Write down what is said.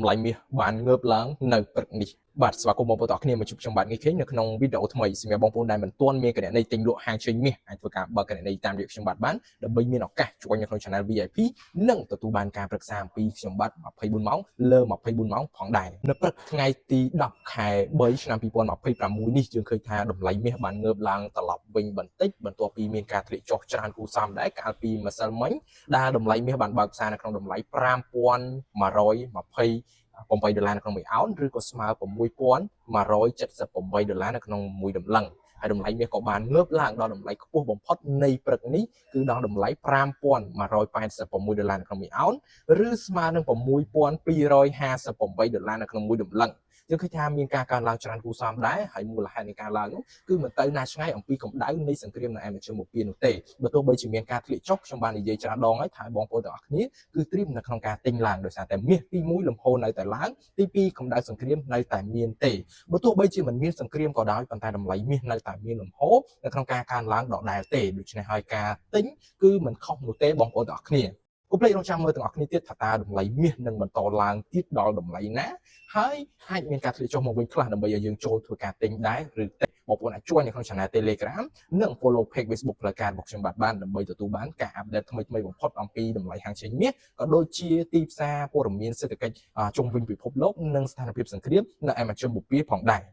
lại mi bạn ngợp lớn nơi bật đi bạn và cùng một bộ tộc kia mà chụp trong bạn nghĩ khiến được trong video thay xem bóng bóng đài mình tuôn mi cái này tình độ hàng trên mi anh tôi cảm bờ cái này tam điệp trong bạn bán để bây mi nó cả cho quanh trong channel VIP nâng từ tu ban camประสามปีtrong bạn mà phay buôn máu lơ mà phay buôn máu phỏng đài nó bật ngay tí đọc khai bởi nămปีปอนmà phayประมูลนี่จึงเคยทาดมไหลมีbạn ngợp langตลอดวิ่งบันtíchบันตัวปีมีการผลิตจอกจานกูซ้ำได้การปีมาสักมั้งได้ดมไหลมีbạnบางสารក្នុងดมไหลปรามปอนมาร้อยมาพาย$8ក្នុងមួយអោនឬក៏ស្មើ$6,178នៅក្នុងមួយដំឡឹងហើយតម្លៃមាសក៏បានងើបឡើងដល់តម្លៃខ្ពស់បំផុតនៃព្រឹកនេះគឺដល់តម្លៃ$5,186នៅក្នុងមួយអោនឬស្មើនឹង$6,258នៅក្នុងមួយដំឡឹងយើងឃើញថាមានការកើនឡើងច្រើនគួរសមដែរហើយមូលហេតុនៃការឡើងនោះគឺមិនទៅណាឆ្ងាយអំពីកម្ដៅនៃសង្គ្រាមនៅឯមជ្ឈមបូព៌ានោះទេបើទោះបីជាមានការធ្លាក់ចុះខ្ញុំបាននិយាយច្រើនដងហើយថាបងប្អូនទាំងអស់គ្នាគឺត្រៀមនៅក្នុងការទិញឡើងដោយសារតែមាសទី1លំហូរនៅតែឡើងទី2កម្ដៅសង្គ្រាមនៅតែមានទេបើទោះបីជាមិនមានសង្គ្រាមក៏ដោយប៉ុន្តែតម្លៃមាសនៅតែមានលំហូរនៅក្នុងការកើនឡើងដដែលទេដូច្នេះហើយការទិញគឺមិនខុសនោះទេបងប្អូនទាំងអស់គ្នាកុំភ្លេចរងចាំមើលទាំងអស់គ្នាទៀតថាតើតម្លៃមាសនឹងបន្តឡើងទៀតដល់តម្លៃណាហើយអាចមានការធ្លាក់ចុះមកវិញខ្លះដើម្បីឲ្យយើងចូលធ្វើការទិញដែរឬទេបងប្អូនអាចជួយនៅក្នុង Channel Telegram និង follow page Facebook ផ្លូវការរបស់ខ្ញុំបានដើម្បីទទួលបានការអាប់ដេតថ្មីៗបំផុតអំពីតម្លៃហាងចេញមាសក៏ដូចជាទីផ្សារព័ត៌មានសេដ្ឋកិច្ចជុំវិញពិភពលោកនិងស្ថានភាពសង្គ្រាមនៅឯមជ្ឈមបូព៌ាផងដែរ